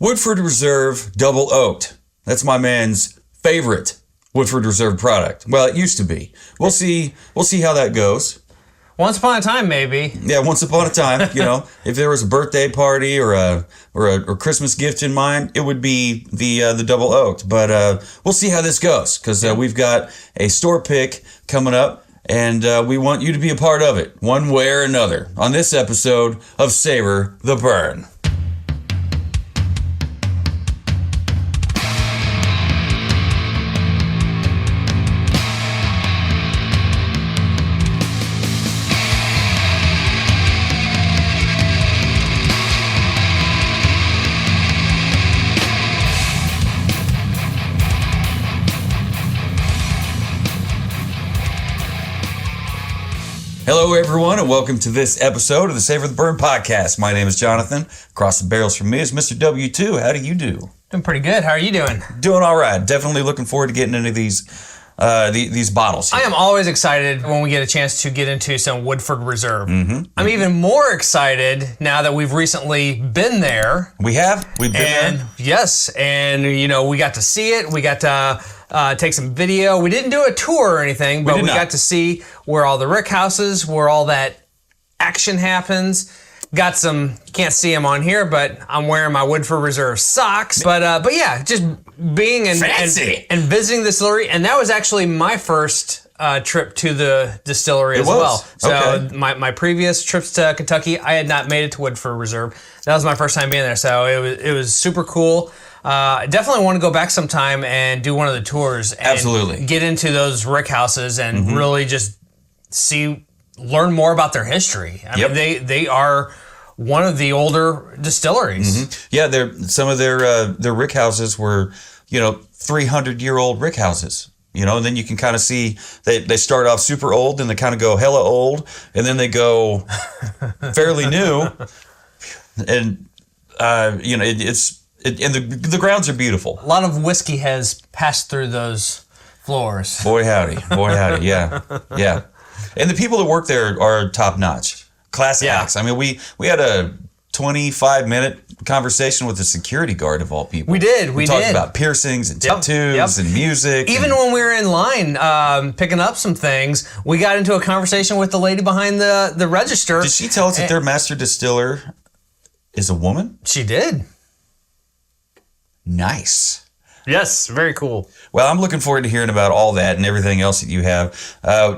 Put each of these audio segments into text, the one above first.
Woodford Reserve Double Oaked. That's my man's favorite Woodford Reserve product. Well, it used to be. We'll see how that goes. Once upon a time, maybe. Yeah, once upon a time, if there was a birthday party or a Christmas gift in mind, it would be the Double Oaked. But we'll see how this goes because we've got a store pick coming up, and we want you to be a part of it one way or another on this episode of Savor the Burn. Hello, everyone, and welcome to this episode of the Savor the Burn podcast. My name is Jonathan. Across the barrels from me is Mr. W2. How do you do? Doing pretty good. How are you doing? Doing all right. Definitely looking forward to getting into these bottles here. I am always excited when we get a chance to get into some Woodford Reserve. I'm even more excited now that we've recently been there. We have? We've been there? Yes, and we got to see it. We got to take some video. We didn't do a tour or anything, but we got to see where all the rick houses, where all that action happens. Got some, you can't see them on here, but I'm wearing my Woodford Reserve socks. But yeah, just being and visiting the distillery. And that was actually my first trip to the distillery as well. So okay. my previous trips to Kentucky, I had not made it to Woodford Reserve. That was my first time being there. So it was super cool. I definitely want to go back sometime and do one of the tours. And Absolutely. Get into those rick houses and really just learn more about their history. I mean, they are one of the older distilleries. Yeah, some of their rick houses were, 300-year-old rick houses. And then you can kind of see they start off super old, and they kind of go hella old, and then they go fairly new, and the grounds are beautiful. A lot of whiskey has passed through those floors. Boy howdy, yeah. And the people that work there are top notch, class acts. I mean, we had a 25-minute conversation with a security guard of all people. We did. We talked about piercings and tattoos and music. Even when we were in line picking up some things, we got into a conversation with the lady behind the register. Did she tell us that their master distiller is a woman? She did. Nice. Yes, very cool. Well, I'm looking forward to hearing about all that and everything else that you have.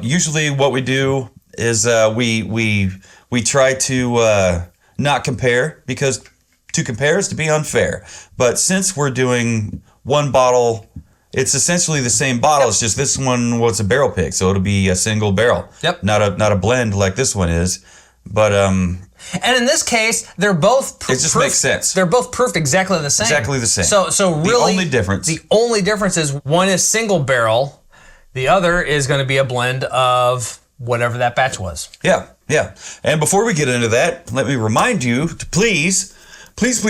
Usually what we do is we try to not compare, because to compare is to be unfair. But since we're doing one bottle, it's essentially the same bottle. It's just this one was a barrel pick, so it'll be a single barrel. Not a blend like this one is. But and in this case, they're both it just makes sense. They're both proofed exactly the same. Exactly the same. So really, the only difference is one is single barrel, the other is going to be a blend of whatever that batch was. Yeah. And before we get into that, let me remind you to please hit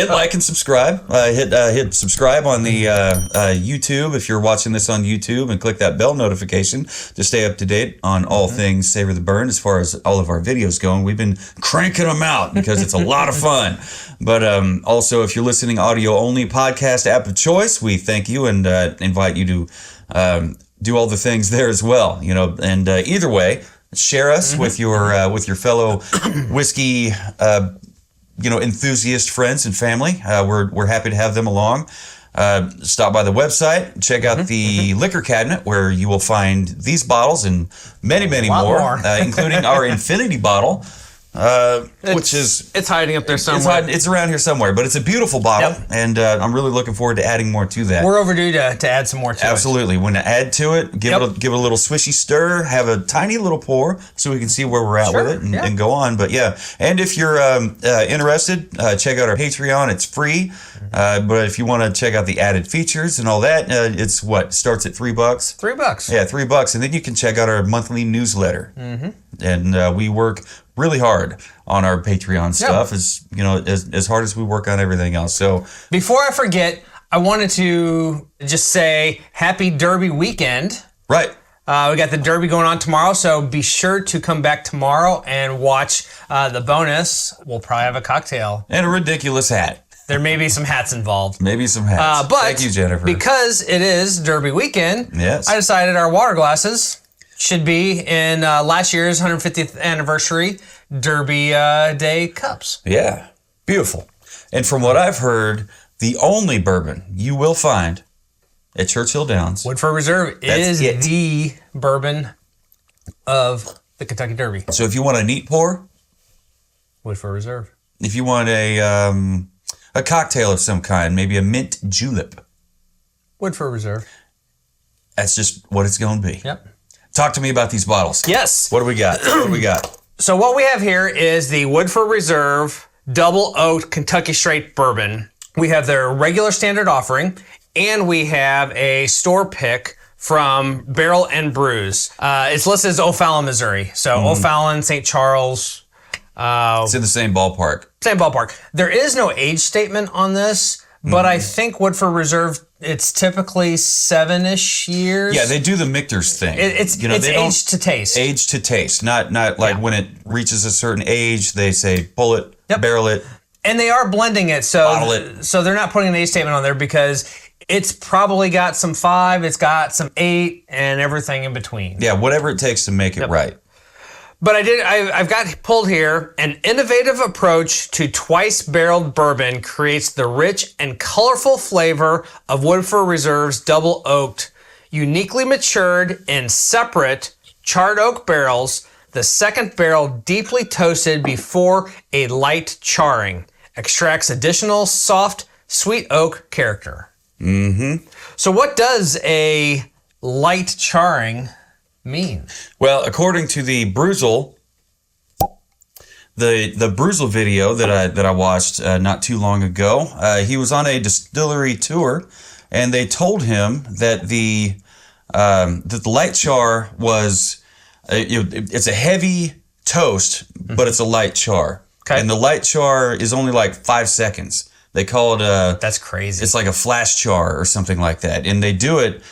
like and subscribe. Hit subscribe on the YouTube if you're watching this on YouTube, and click that bell notification to stay up to date on all things Savor the Burn as far as all of our videos go. And we've been cranking them out because it's a lot of fun. But also, if you're listening audio only podcast app of choice, we thank you and invite you to do all the things there as well. And either way, share us with your fellow whiskey enthusiast friends and family. We're happy to have them along. Stop by the website, check out the liquor cabinet, where you will find these bottles and many more. Including our infinity bottle. It's hiding up there somewhere. It's around here somewhere, but it's a beautiful bottle, and I'm really looking forward to adding more to that. We're overdue to add some more to it. Absolutely. When to add to it, give it a little swishy stir, have a tiny little pour so we can see where we're at with it and go on. But yeah, and if you're interested, check out our Patreon. It's free. But if you want to check out the added features and all that, it's starts at $3. $3. Yeah, $3, and then you can check out our monthly newsletter. And we work really hard on our Patreon stuff, as hard as we work on everything else. So before I forget, I wanted to just say happy Derby weekend. Right. We got the Derby going on tomorrow, so be sure to come back tomorrow and watch the bonus. We'll probably have a cocktail. And a ridiculous hat. There may be some hats involved. Maybe some hats. But thank you, Jennifer. Because it is Derby weekend, yes. I decided our water glasses should be in last year's 150th anniversary Derby Day cups. Yeah, beautiful. And from what I've heard, the only bourbon you will find at Churchill Downs. Woodford Reserve is the bourbon of the Kentucky Derby. So if you want a neat pour, Woodford Reserve. If you want a cocktail of some kind, maybe a mint julep. Woodford Reserve. That's just what it's going to be. Yep. Talk to me about these bottles. Yes. What do we got? What do we got? So what we have here is the Woodford Reserve Double Oaked Kentucky Straight Bourbon. We have their regular standard offering, and we have a store pick from Barrel and Brews. It's listed as O'Fallon, Missouri. So O'Fallon, St. Charles. It's in the same ballpark. Same ballpark. There is no age statement on this, but I think Woodford Reserve, it's typically 7-ish years. Yeah, they do the Michter's thing. It's age to taste. Age to taste, not like when it reaches a certain age, they say pull it, barrel it. And they are blending it, Bottle it. So they're not putting an age statement on there because it's probably got some 5, it's got some 8, and everything in between. Yeah, whatever it takes to make it right. But I've got pulled here, an innovative approach to twice-barreled bourbon creates the rich and colorful flavor of Woodford Reserve's Double Oaked, uniquely matured in separate charred oak barrels, the second barrel deeply toasted before a light charring, extracts additional soft, sweet oak character. Mm-hmm. So what does a light charring mean? Well, according to the Bruzel, the Bruzel video that I watched not too long ago, he was on a distillery tour, and they told him that the light char was it's a heavy toast, but it's a light char. Okay. And the light char is only like 5 seconds. They call it that's crazy. It's like a flash char or something like that, and they do it.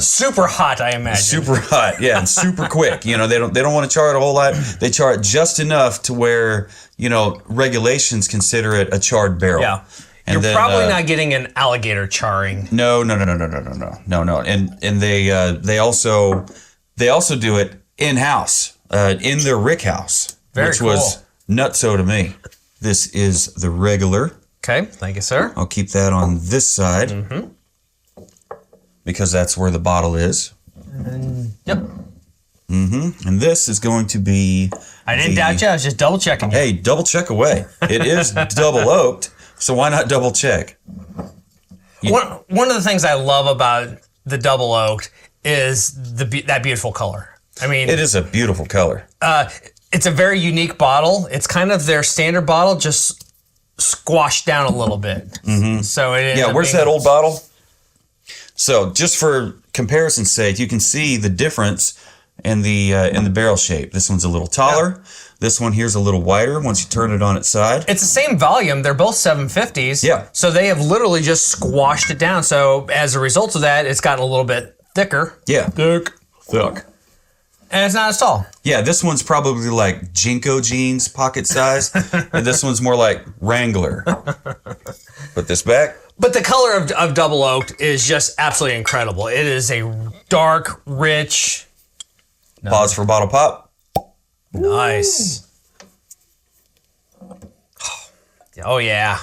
Super hot, I imagine. Super hot, yeah, and super quick. They don't want to char it a whole lot. They char it just enough to where regulations consider it a charred barrel. Yeah, and you're probably not getting an alligator charring. No. And they also do it in house, in their rick house, which cool. was nutso to me. This is the regular. Okay, thank you, sir. I'll keep that on this side. Mm-hmm. Because that's where the bottle is. Yep. Mm-hmm. And this is going to be... I didn't doubt you. I was just double checking you. Hey, double check away. It is double oaked, so why not double check? One of the things I love about the double oaked is that beautiful color. I mean... It is a beautiful color. It's a very unique bottle. It's kind of their standard bottle, just squashed down a little bit. Mm-hmm. So it is... Yeah, where's that old bottle? So just for comparison's sake, you can see the difference in the barrel shape. This one's a little taller. Yeah. This one here's a little wider once you turn it on its side. It's the same volume. They're both 750s. Yeah. So they have literally just squashed it down. So as a result of that, it's gotten a little bit thicker. Yeah. Thick. And it's not as tall. Yeah, this one's probably like Jinko jeans pocket size. And this one's more like Wrangler. Put this back. But the color of double oaked is just absolutely incredible. It is a dark, rich. Pause for bottle pop. Nice. Oh yeah.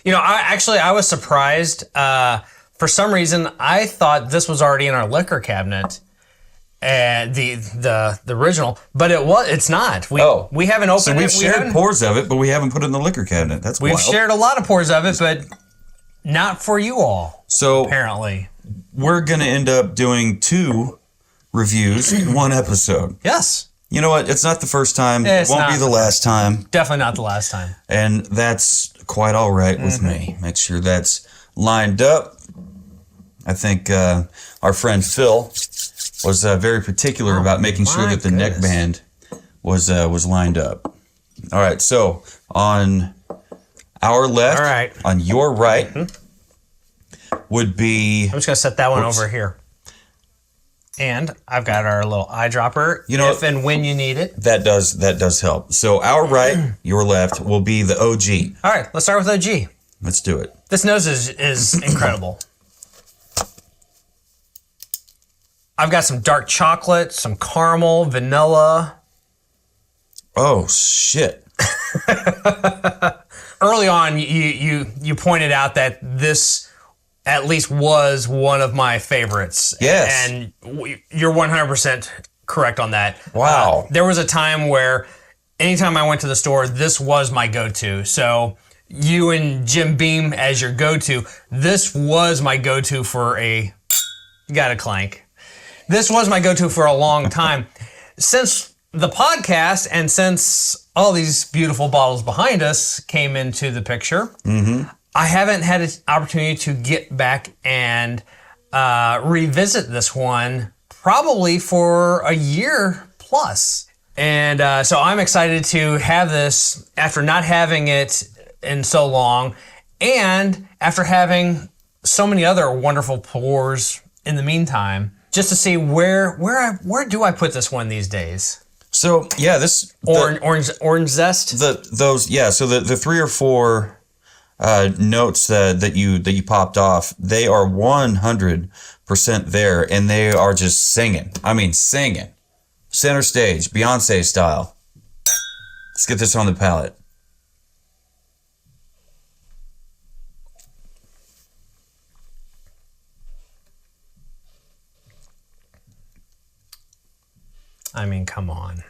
I was surprised. For some reason, I thought this was already in our liquor cabinet, the original, but it's not. We haven't opened it. So we've shared pours of it, but we haven't put it in the liquor cabinet. That's wild. We've shared a lot of pours of it, but not for you all. So apparently, we're gonna end up doing 2 reviews in 1 episode. Yes. You know what? It's not the first time. It won't be the last time. Definitely not the last time. And that's quite all right with me. Make sure that's lined up. I think our friend Phil was very particular about making sure that the neckband was lined up. All right, so on our left, on your right, would be... I'm just going to set that one over here. And I've got our little eyedropper, if and when you need it. That does help. So our right, your left will be the OG. All right, let's start with OG. Let's do it. This nose is incredible. I've got some dark chocolate, some caramel, vanilla. Oh, shit. Early on, you pointed out that this at least was one of my favorites. Yes. And you're 100% correct on that. Wow. There was a time where anytime I went to the store, this was my go-to. So you and Jim Beam as your go-to, this was my go-to for you got a clank. This was my go-to for a long time. Since the podcast and since all these beautiful bottles behind us came into the picture, I haven't had an opportunity to get back and revisit this one probably for a year plus. And so I'm excited to have this after not having it in so long and after having so many other wonderful pours in the meantime, just to see where do I put this one these days? So yeah, this orange zest. So the 3 or 4 notes that you popped off, they are 100% there, and they are just singing. I mean, singing, center stage, Beyonce style. Let's get this on the palate. I mean, come on.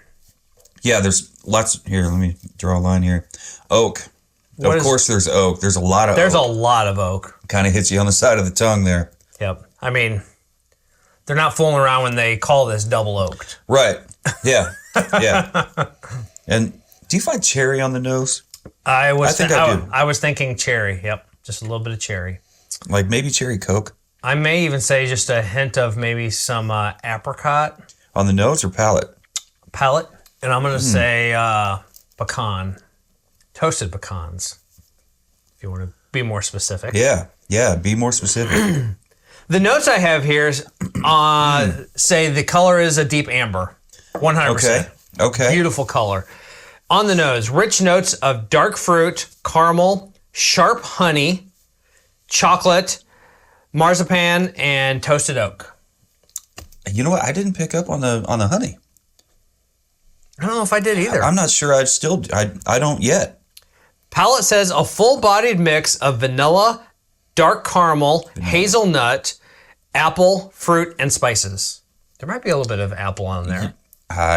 Yeah, there's lots here. Let me draw a line here. Oak. Of course, there's oak. There's a lot of oak. There's a lot of oak. Kind of hits you on the side of the tongue there. Yep. I mean, they're not fooling around when they call this double oaked. Right. Yeah. Yeah. And do you find cherry on the nose? I do. I was thinking cherry. Yep. Just a little bit of cherry. Like maybe cherry Coke? I may even say just a hint of maybe some apricot. On the nose or palate? Palate. And I'm going to say pecan. Toasted pecans. If you want to be more specific. Yeah. Yeah. Be more specific. The notes I have here is, say the color is a deep amber. 100%. Okay. Beautiful color. On the nose, rich notes of dark fruit, caramel, sharp honey, chocolate, marzipan, and toasted oak. You know what? I didn't pick up on the honey. I don't know if I did either. I'm not sure. I don't yet. Palate says a full-bodied mix of vanilla, dark caramel, hazelnut, apple, fruit, and spices. There might be a little bit of apple on there.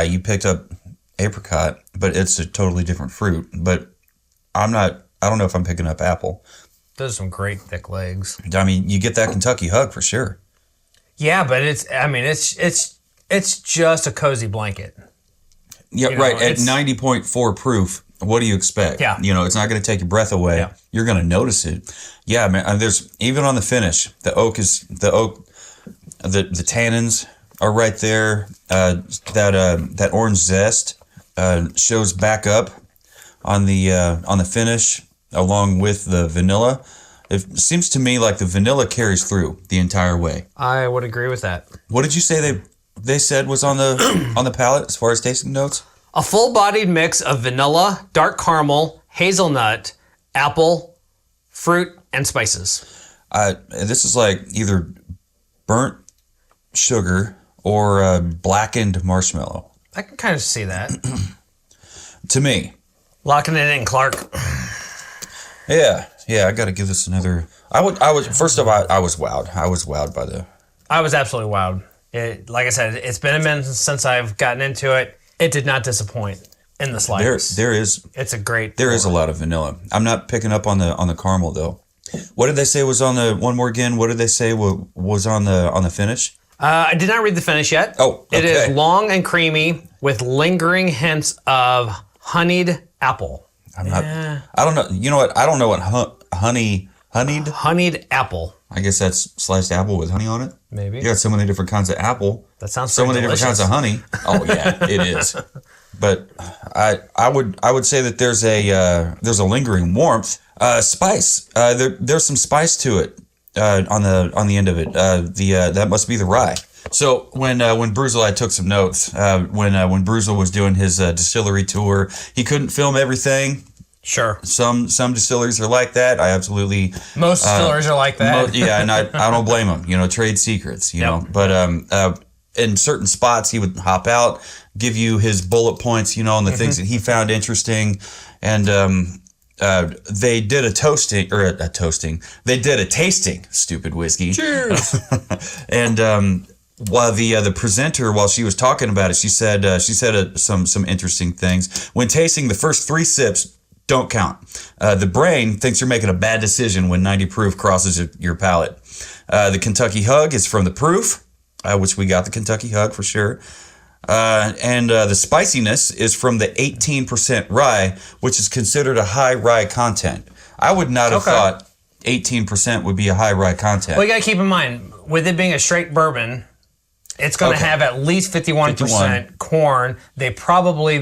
You picked up apricot, but it's a totally different fruit. But I don't know if I'm picking up apple. Those are some great thick legs. I mean, you get that Kentucky hug for sure. Yeah, but it's just a cozy blanket. Yeah, right. At 90.4 proof, what do you expect? Yeah. It's not going to take your breath away. Yeah. You're going to notice it. Yeah, man. There's even on the finish, the tannins are right there. That orange zest shows back up on the finish along with the vanilla. It seems to me like the vanilla carries through the entire way. I would agree with that. What did you say they said was on the palate as far as tasting notes? A full-bodied mix of vanilla, dark caramel, hazelnut, apple, fruit, and spices. This is like either burnt sugar or blackened marshmallow. I can kind of see that. To me. Locking it in, Clark. Yeah, I got to give this another. I was first of all, I was wowed. I was wowed by the. I was absolutely wowed. Like I said, it's been a minute since I've gotten into it. It did not disappoint in the slightest. There is. It's a great. There is a lot of vanilla. I'm not picking up on the caramel though. What did they say was on the one more again? What did they say was on the finish? I did not read the finish yet. Oh, okay. It is long and creamy with lingering hints of honeyed apple. I don't know. You know what? I don't know what honeyed apple. I guess that's sliced apple with honey on it. Maybe. You got so many different kinds of apple. That sounds so many delicious. different kinds of honey. Oh yeah, it is. But I would say that there's a lingering warmth, spice. There's some spice to it on the end of it. That must be the rye. So when Bruzel, I took some notes. When Bruzel was doing his distillery tour, he couldn't film everything. Sure. Some distilleries are like that. I absolutely. Most distilleries are like that. Yeah, and I don't blame them. You know, trade secrets. You know, but in certain spots he would hop out, give you his bullet points. You know, on the things that he found interesting, and. They did a tasting. They did a tasting. Stupid whiskey. Cheers. And while the presenter, while she was talking about it, she said some interesting things. When tasting, the first 3 sips don't count. The brain thinks you're making a bad decision when 90 proof crosses your palate. The Kentucky Hug is from the proof, which we got the Kentucky Hug for sure. And the spiciness is from the 18% rye, which is considered a high rye content. I would not have thought 18% would be a high rye content. Well, you got to keep in mind, with it being a straight bourbon, it's going to have at least 51% corn. There's probably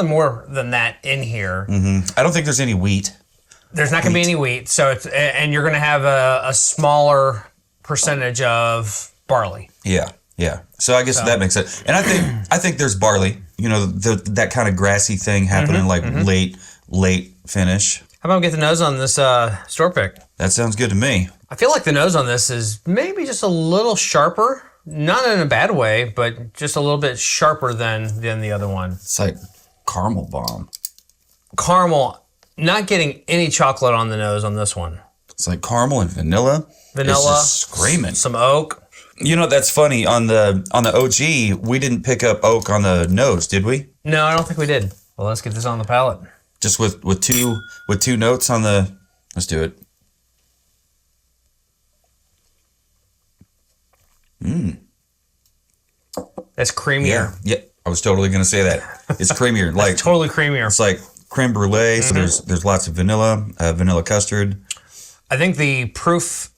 more than that in here. Mm-hmm. I don't think there's any wheat. There's not going to be any wheat, and you're going to have a smaller percentage of barley. Yeah. So I guess that makes sense. And I think there's barley, you know, that kind of grassy thing happening late finish. How about we get the nose on this store pick? That sounds good to me. I feel like the nose on this is maybe just a little sharper. Not in a bad way, but just a little bit sharper than the other one. It's like caramel bomb. Caramel, not getting any chocolate on the nose on this one. It's like caramel and vanilla. It's just screaming. Some oak. You know, that's funny. On the OG, we didn't pick up oak on the nose, did we? No, I don't think we did. Well, let's get this on the palate. Just with two notes on the. Let's do it. That's creamier. Yeah. I was totally gonna say that. It's creamier. Like totally creamier. It's like creme brulee. So there's lots of vanilla custard. I think the proof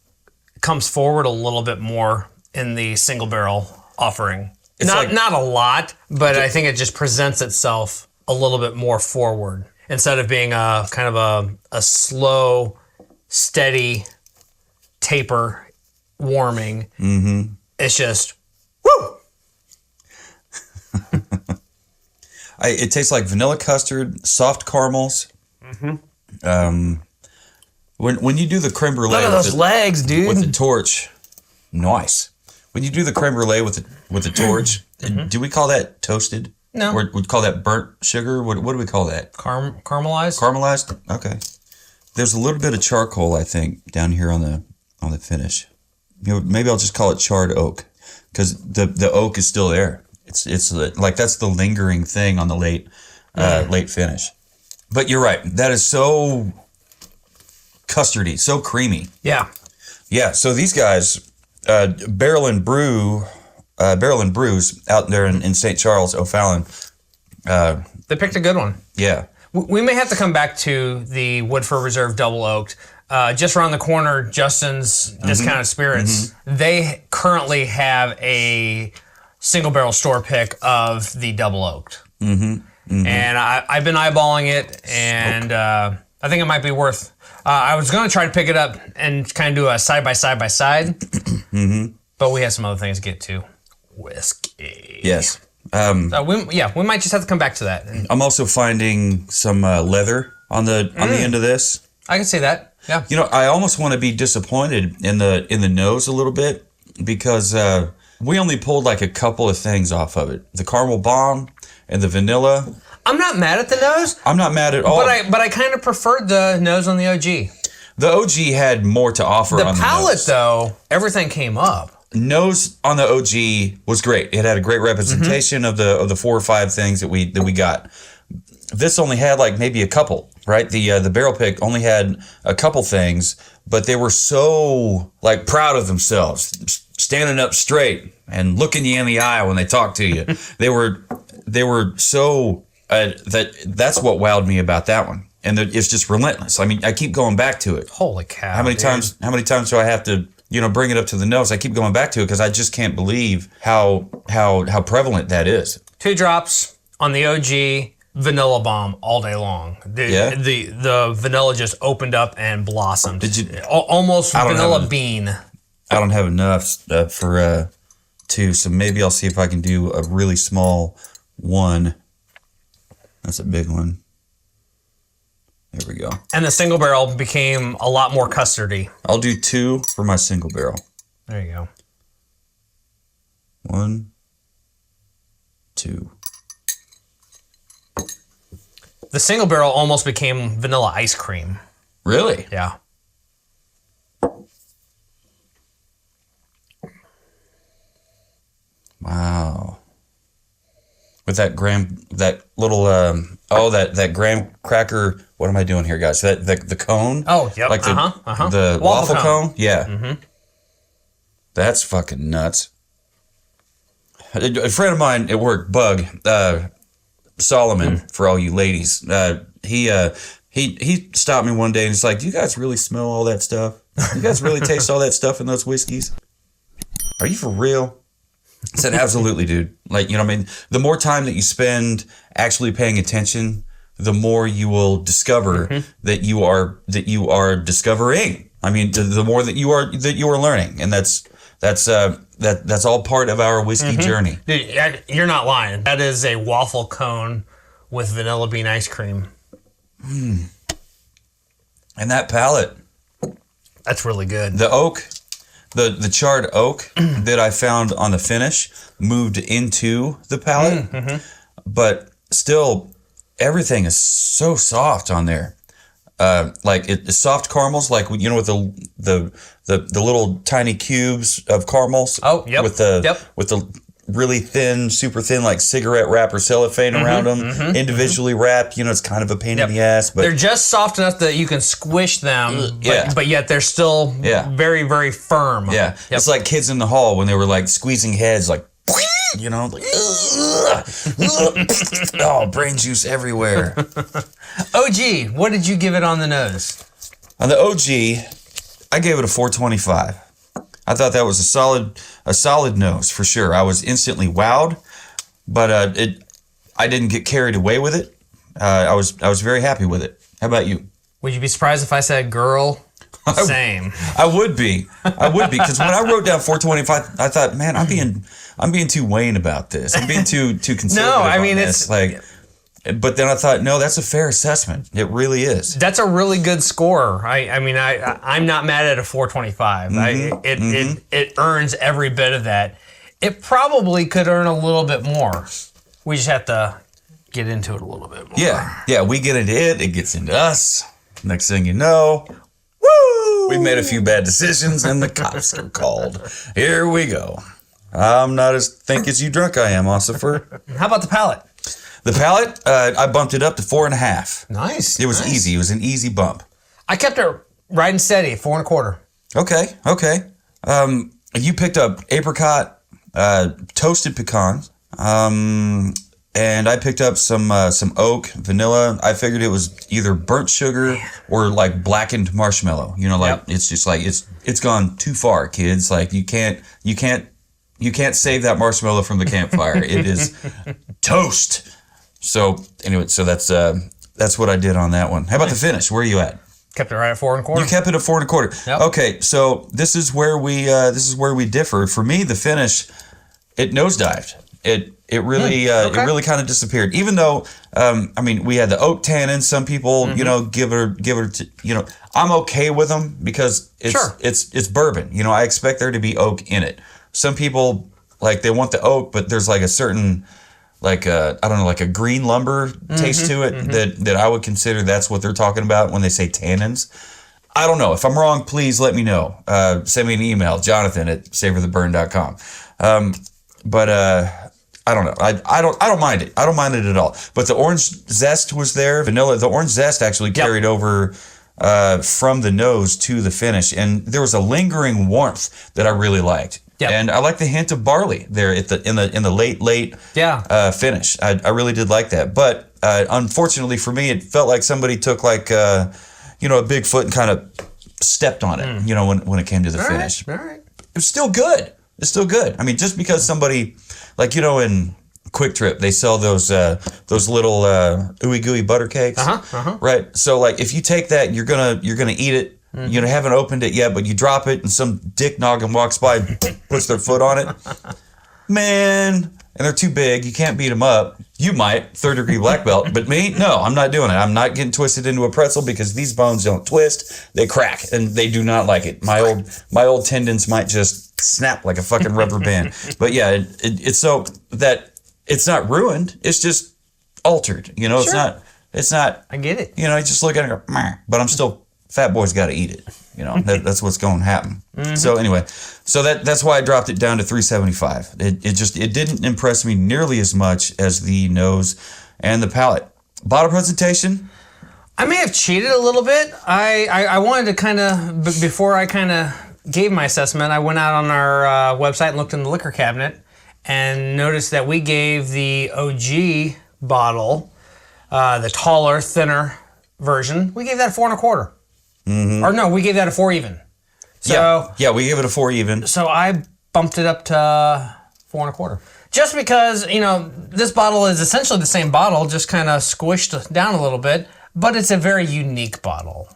comes forward a little bit more in the single barrel offering. Not a lot, but I think it just presents itself a little bit more forward instead of being a kind of a slow, steady taper warming. Mm-hmm. It's just woo. It tastes like vanilla custard, soft caramels. Mm-hmm. When you do the creme brulee, look at those legs, dude, with the torch, nice. When you do the creme brulee with the torch, do we call that toasted? No, or we call that burnt sugar. What do we call that? Caramelized. Caramelized. Okay. There's a little bit of charcoal, I think, down here on the finish. You know, maybe I'll just call it charred oak because the oak is still there. It's like that's the lingering thing on the late finish. But you're right. That is so custardy, so creamy. Yeah. So these guys, Barrel and Brews out there in St. Charles, O'Fallon. They picked a good one. Yeah. We may have to come back to the Woodford Reserve Double Oaked. Just around the corner, Justin's Discounted Spirits. Mm-hmm. They currently have a single barrel store pick of the Double Oaked. Mm-hmm. Mm-hmm. And I've been eyeballing it, and I think it might be worth. I was going to try to pick it up and kind of do a side by side, but we have some other things to get to. Whiskey. Yes. So we might just have to come back to that. I'm also finding some leather on the end of this. I can see that. Yeah. You know, I almost want to be disappointed in the nose a little bit because we only pulled like a couple of things off of it. The caramel bomb and the vanilla. I'm not mad at the nose. I'm not mad at all. But I kind of preferred the nose on the OG. The OG had more to offer on the nose. The palate, though, everything came up. Nose on the OG was great. It had a great representation of the 4 or 5 things that we got. This only had like maybe a couple, right? The barrel pick only had a couple things, but they were so like proud of themselves, standing up straight and looking you in the eye when they talk to you. They were so that's what wowed me about that one. And it's just relentless. I mean, I keep going back to it. Holy cow! How many times do I have to bring it up to the nose? I keep going back to it because I just can't believe how prevalent that is. 2 drops on the OG. Vanilla bomb all day long. The vanilla just opened up and blossomed. Did you almost vanilla bean? I don't have enough for 2. So maybe I'll see if I can do a really small 1. That's a big one. There we go. And the single barrel became a lot more custardy. I'll do 2 for my single barrel. There you go. 1, 2. The single barrel almost became vanilla ice cream. Really? Yeah. Wow. With that graham cracker. What am I doing here, guys? The cone. Oh, yep. Like the waffle cone. Yeah. Mm-hmm. That's fucking nuts. A friend of mine at work, Bug, Solomon, for all you ladies, he stopped me one day and he's like, "Do you guys really smell all that stuff? You guys really taste all that stuff in those whiskeys? Are you for real?" I said, "Absolutely, dude. Like, you know what I mean? The more time that you spend actually paying attention, the more you will discover that you are discovering. I mean, the more that you are learning, and that's all part of our whiskey journey." Dude, you're not lying. That is a waffle cone with vanilla bean ice cream. And that palate. That's really good. The oak, the charred oak that I found on the finish moved into the palate, but still everything is so soft on there. Like it's soft caramels, like, you know, with the little tiny cubes of caramels. Oh, yep. With the really thin, super thin, like cigarette wrapper cellophane around them, individually wrapped. You know, it's kind of a pain in the ass, but they're just soft enough that you can squish them. Yeah. But yet they're still very, very firm. Yeah. It's like Kids in the Hall when they were like squeezing heads, like, you know, like, oh, brain juice everywhere. OG, what did you give it on the nose? On the OG, I gave it a 425. I thought that was a solid nose for sure. I was instantly wowed, but I didn't get carried away with it. I was very happy with it. How about you? Would you be surprised if I said girl? Same. I would be because when I wrote down 425, I thought, man, I'm being too Wayne about this. I'm being too conservative. No, I mean, it's like. But then I thought, no, that's a fair assessment. It really is. That's a really good score. I'm not mad at a 425. It earns every bit of that. It probably could earn a little bit more. We just have to get into it a little bit more. Yeah. We get into it. It gets into us. Next thing you know, woo! We made a few bad decisions, and the cops are called. Here we go. I'm not as think as you drunk I am, Ossifer. How about the palate? The palate, I bumped it up to 4.5. Nice. It was easy. It was an easy bump. I kept it riding steady at 4.25. Okay. You picked up apricot, toasted pecans, and I picked up some oak, vanilla. I figured it was either burnt sugar or like blackened marshmallow. You know, like it's just like it's gone too far, kids. Like you can't save that marshmallow from the campfire. It is toast. So anyway, that's what I did on that one. How about the finish? Where are you at? Kept it right at 4.25. You kept it at 4.25. Yep. Okay, so this is where we differ. For me, the finish, it nosedived. It really kind of disappeared. Even though we had the oak tannin. Some people give it. I'm okay with them because it's bourbon. You know, I expect there to be oak in it. Some people like they want the oak, but there's like a certain like a green lumber taste to it that I would consider that's what they're talking about when they say tannins. I don't know. If I'm wrong, please let me know. Send me an email, jonathan@savortheburn.com. But I don't know. I don't mind it. I don't mind it at all. But the orange zest was there. Vanilla. The orange zest actually carried over from the nose to the finish, and there was a lingering warmth that I really liked. Yep. And I like the hint of barley there in the late finish. I really did like that. But unfortunately for me, it felt like somebody took like a big foot and kind of stepped on it. You know, when it came to the finish. All right. It was still good. It's still good. I mean, just because somebody like in Quick Trip they sell those little ooey gooey butter cakes, right? So like if you take that, you're gonna eat it. You haven't opened it yet, but you drop it, and some dick noggin walks by and puts their foot on it. Man, and they're too big. You can't beat them up. You might, third degree black belt, but me, no, I'm not doing it. I'm not getting twisted into a pretzel because these bones don't twist. They crack, and they do not like it. My old tendons might just snap like a fucking rubber band. But yeah, it's so that it's not ruined. It's just altered. You know, Sure. it's not. I get it. You know, you just look at it and go, meh, but I'm still, fat boy's got to eat it. You know, that's what's going to happen. Mm-hmm. So anyway, so that's why I dropped it down to $375. It didn't impress me nearly as much as the nose and the palate. Bottle presentation. I may have cheated a little bit. I wanted to kind of, before I kind of gave my assessment, I went out on our website and looked in the liquor cabinet and noticed that we gave the OG bottle, the taller, thinner version, we gave that a 4 1/4. Mm-hmm. Or no, we gave that a 4 even. So yeah, we gave it a 4 even. So I bumped it up to 4 1/4. Just because, you know, this bottle is essentially the same bottle, just kind of squished down a little bit, but it's a very unique bottle.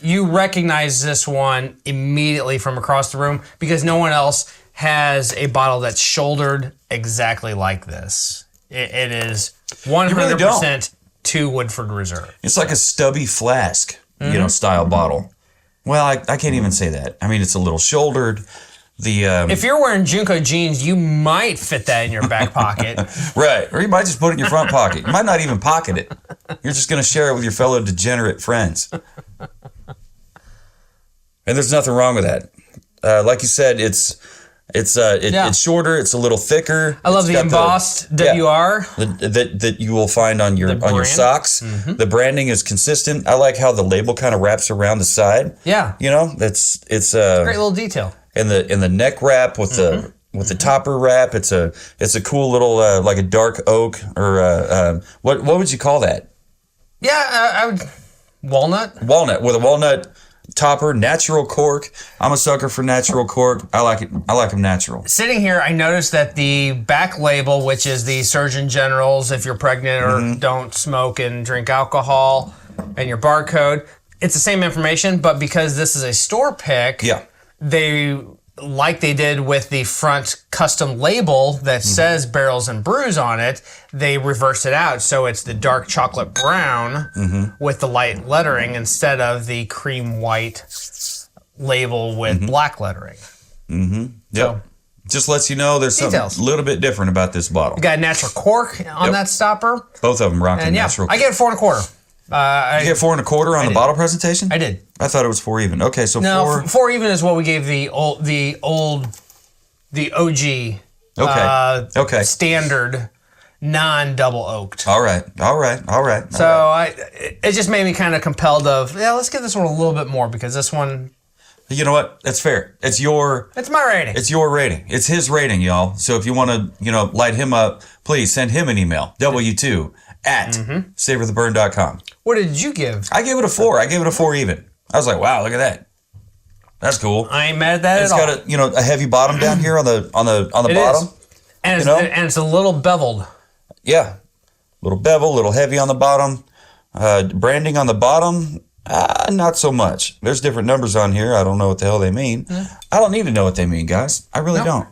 You recognize this one immediately from across the room because no one else has a bottle that's shouldered exactly like this. It is 100% to Woodford Reserve. It's like a stubby flask. You know, style bottle. Well, I can't even say that. I mean, it's a little shouldered. If you're wearing Junko jeans, you might fit that in your back pocket. Right. Or you might just put it in your front pocket. You might not even pocket it. You're just going to share it with your fellow degenerate friends. And there's nothing wrong with that. Like you said, it's shorter. It's a little thicker. I love the embossed WR that you will find on your socks. Mm-hmm. The branding is consistent. I like how the label kind of wraps around the side. Yeah, you know, it's a great little detail. And the neck wrap with the topper wrap. It's a cool little like a dark oak or what would you call that? Yeah, I would walnut with a walnut topper, natural cork. I'm a sucker for natural cork. I like it. I like them natural. Sitting here, I noticed that the back label, which is the Surgeon General's, if you're pregnant or don't smoke and drink alcohol, and your barcode, it's the same information, but because this is a store pick, they, like they did with the front custom label that says Barrels and Brews on it, they reversed it out. So it's the dark chocolate brown with the light lettering instead of the cream white label with black lettering. Mm-hmm. Yep. So, just lets you know there's something a little bit different about this bottle. You got natural cork on that stopper. Both of them rocking natural. I get 4 1/4. You get 4 1/4 on the bottle presentation? I did. I thought it was 4 even. Okay, so no, 4 even is what we gave the OG. Okay. Standard, non-double oaked. All right. So it just made me kind of compelled of let's give this one a little bit more because this one. You know what? That's fair. It's my rating. It's your rating. It's his rating, y'all. So if you want to, light him up, please send him an email. W2@savortheburn.com. What did you give? I gave it a 4. I gave it a 4 even. I was like, wow, look at that. That's cool. I ain't mad at that at all. It's got a heavy bottom down here on the bottom. And it's a little beveled. Yeah. Little bevel, little heavy on the bottom. Branding on the bottom, not so much. There's different numbers on here. I don't know what the hell they mean. I don't need to know what they mean, guys. I really don't.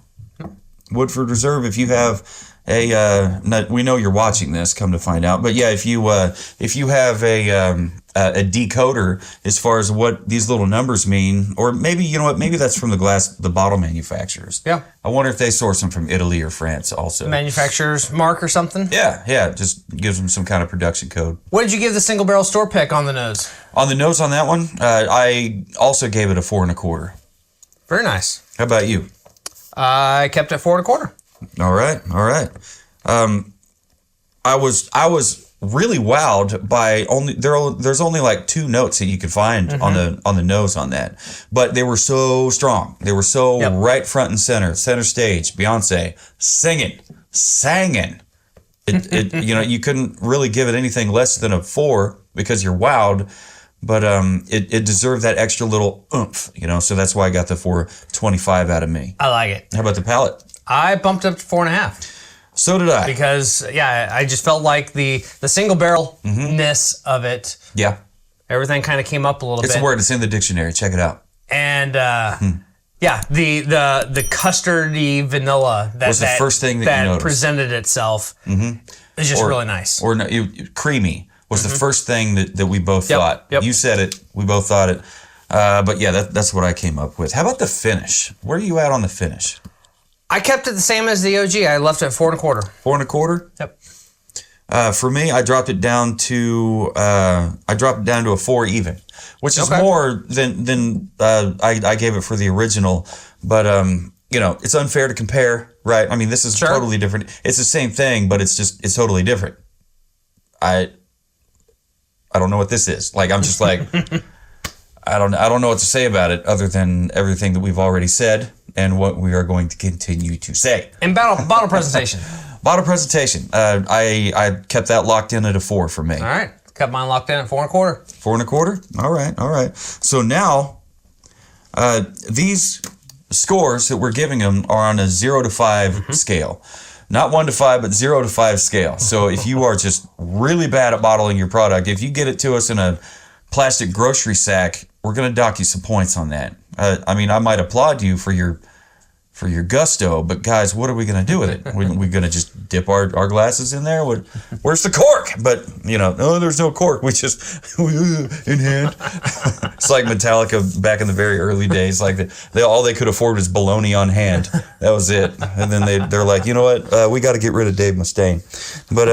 Woodford Reserve, if you have we know you're watching this, come to find out. But yeah, if you have a decoder as far as what these little numbers mean, or maybe maybe that's from the bottle manufacturers. Yeah. I wonder if they source them from Italy or France also. Manufacturer's mark or something? Yeah. Just gives them some kind of production code. What did you give the single barrel store pick on the nose? On the nose on that one, I also gave it a 4 1/4. Very nice. How about you? I kept it 4 1/4. All right. I was really wowed by there's only like 2 notes that you could find on the nose on that, but they were so strong. They were so right front and center stage. Beyonce singing. It you couldn't really give it anything less than a 4 because you're wowed, but it deserved that extra little oomph. So that's why I got the 4.25 out of me. I like it. How about the palate? I bumped up to 4 1/2. So did I. Because, I just felt like the single barrel-ness of it. Yeah. Everything kind of came up a little bit. It's a word. It's in the dictionary. Check it out. And, Yeah, the custardy vanilla that was the first thing that you noticed. Presented itself. Mm-hmm. It's just really nice. Or no, creamy was the first thing that we both thought. Yep. You said it. We both thought it. But yeah, that's what I came up with. How about the finish? Where are you at on the finish? I kept it the same as the OG. I left it at 4 1/4. 4 1/4? Yep. For me, I dropped it down to a 4 even, which is more than I gave it for the original. But it's unfair to compare, right? I mean, this is totally different. It's the same thing, but it's totally different. I don't know what this is. Like, I'm just like, I don't know what to say about it other than everything that we've already said and what we are going to continue to say. And bottle presentation. Bottle presentation. I kept that locked in at a 4 for me. All right. Kept mine locked in at 4 1/4. 4 1/4? All right. So now, these scores that we're giving them are on a 0 to 5 scale. Not 1 to 5, but 0 to 5 scale. So if you are just really bad at bottling your product, if you get it to us in a plastic grocery sack, we're going to dock you some points on that. I mean, I might applaud you for your gusto, but guys, what are we going to do with it? We're going to just dip our glasses in there? Where's the cork? But, there's no cork. We just, in hand. It's like Metallica back in the very early days. Like, all they could afford was bologna on hand. That was it. And then they're like, you know what? We got to get rid of Dave Mustaine. But,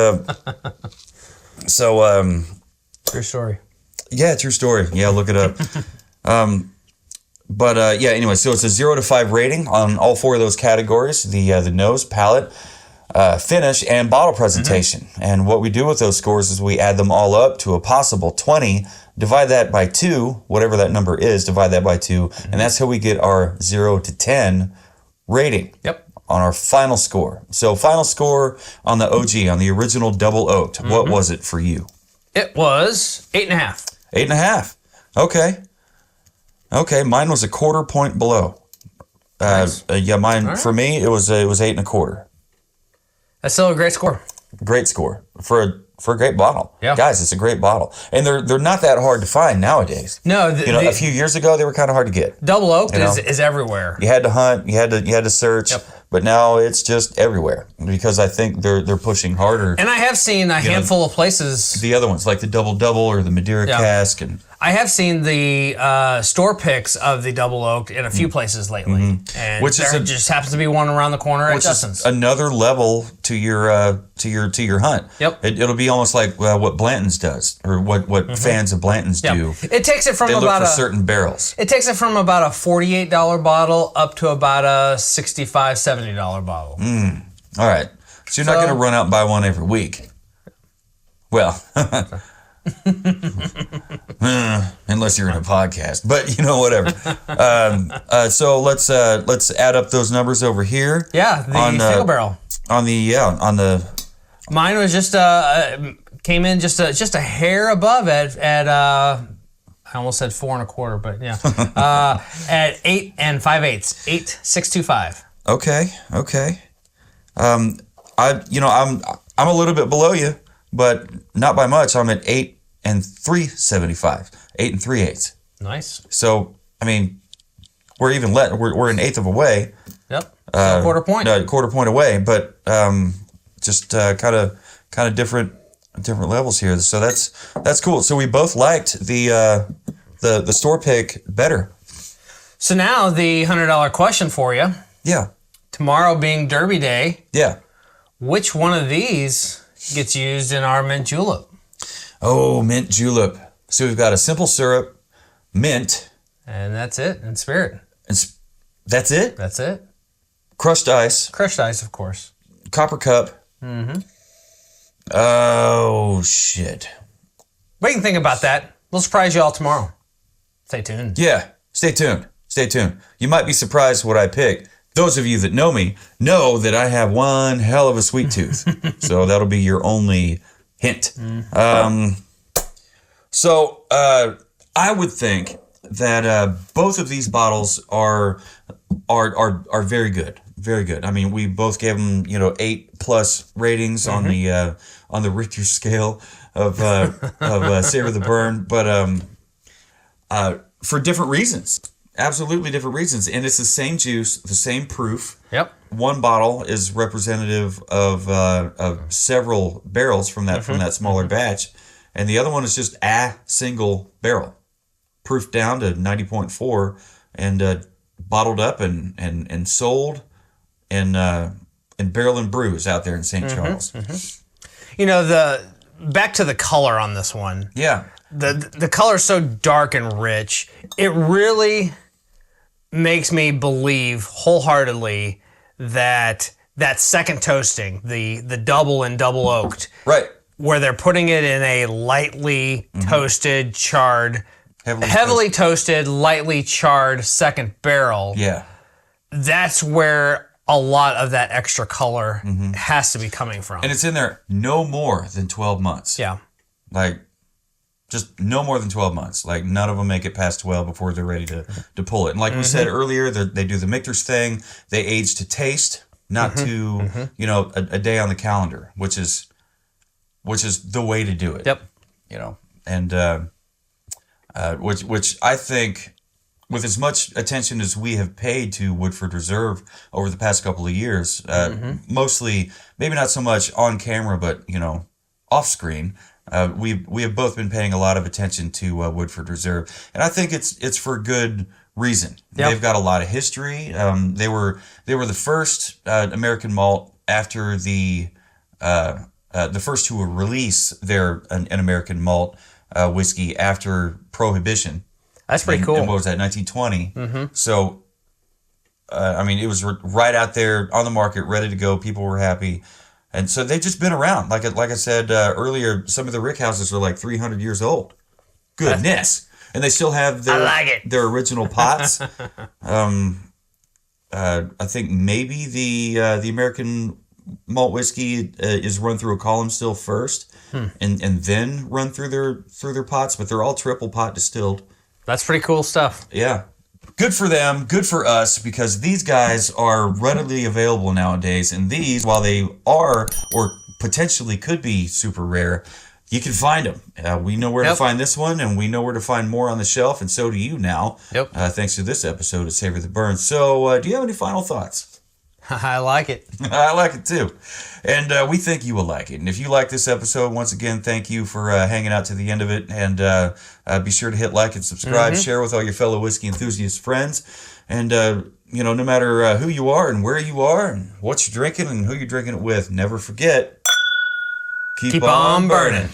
True story. Yeah, true story. Yeah, look it up. Anyway, so it's a 0 to 5 rating on all 4 of those categories: the nose, palate, finish, and bottle presentation. And what we do with those scores is we add them all up to a possible 20, divide that by 2, whatever that number is, divide that by 2, and that's how we get our 0 to 10 rating. Yep. On our final score. So final score on the OG, on the original double oaked, what was it for you? It was 8.5. 8.5. Okay, mine was a 1/4 point below. Nice. Mine for me it was 8 1/4. That's still a great score. Great score for a great bottle. Yeah, guys, it's a great bottle, and they're not that hard to find nowadays. No, a few years ago they were kind of hard to get. Double oaked is everywhere. You had to hunt, you had to search. Yep. But now it's just everywhere because I think they're pushing harder. And I have seen a handful of places. The other ones, like the double or the Madeira cask, and I have seen the store picks of the double oaked in a few places lately, and just happens to be one around the corner at Justin's. Is another level to your hunt. Yep, it'll be almost like what Blanton's does, or what fans of Blanton's do. It takes it from they look for certain barrels. It takes it from about a $48 bottle up to about a $65, $70 bottle. All right, so you're not going to run out and buy one every week. Well. Unless you're in a podcast, but whatever. So let's add up those numbers over here. Yeah, the single barrel. On the. Mine was just came in just a hair above at I almost said 4 1/4, but yeah, at 8 5/8, 8.625. Okay. I'm a little bit below you, but not by much. I'm at 8 3/75, 8 3/8. Nice. So I mean, we're even we're an eighth of a way. Yep. So a 1/4 point. No, 1/4 point away, but just kind of different levels here. So that's cool. So we both liked the store pick better. So now the $100 question for you. Yeah. Tomorrow being Derby Day. Yeah. Which one of these gets used in our mint julep? Oh, mint julep. So we've got a simple syrup, mint. And that's it, and spirit. That's it? That's it. Crushed ice. Crushed ice, of course. Copper cup. Mm-hmm. Oh, shit. We can think about that. We'll surprise you all tomorrow. Stay tuned. Yeah, stay tuned. You might be surprised what I pick. Those of you that know me know that I have one hell of a sweet tooth. So that'll be your only hint. So I would think that both of these bottles are very good. Very good. I mean, we both gave them 8+ ratings on the Richter scale of Savor the Burn, but for different reasons. Absolutely different reasons. And it's the same juice, the same proof. Yep. One bottle is representative of several barrels from that smaller batch. And the other one is just a single barrel. Proof down to 90.4 and bottled up and sold in barrel and brews out there in St. Charles. You know, back to the color on this one. Yeah. The color's so dark and rich. It really makes me believe wholeheartedly that second toasting, the double and double oaked, Right. where they're putting it in a lightly toasted, charred, heavily toasted, lightly charred second barrel. Yeah. That's where a lot of that extra color has to be coming from. And it's in there no more than 12 months. Yeah. Like, just no more than 12 months. Like, none of them make it past 12 before they're ready to pull it. And like we said earlier, they do the Michter's thing. They age to taste, not to, a day on the calendar, which is the way to do it. Yep. And which I think, with as much attention as we have paid to Woodford Reserve over the past couple of years, mostly, maybe not so much on camera, but, off screen, we have both been paying a lot of attention to Woodford Reserve, and I think it's for good reason. Yep. They've got a lot of history. They were the first American malt after the first to release an American malt whiskey after Prohibition. That's pretty cool. And what was that, 1920? So, it was right out there on the market, ready to go. People were happy. And so they've just been around. Like I said earlier, some of the rick houses are like 300 years old. Goodness. And they still have their original pots. I think maybe the American malt whiskey is run through a column still first and then run through their pots, but they're all triple pot distilled. That's pretty cool stuff. Yeah. Good for them, good for us, because these guys are readily available nowadays. And these, while they are or potentially could be super rare, you can find them. We know where to find this one, and we know where to find more on the shelf, and so do you now. Yep. Thanks to this episode of Savor the Burn. So, do you have any final thoughts? I like it. I like it too. And we think you will like it. And if you like this episode, once again, thank you for hanging out to the end of it. And be sure to hit like and subscribe, share with all your fellow whiskey enthusiast friends. And, no matter who you are and where you are and what you're drinking and who you're drinking it with, never forget, keep on burning.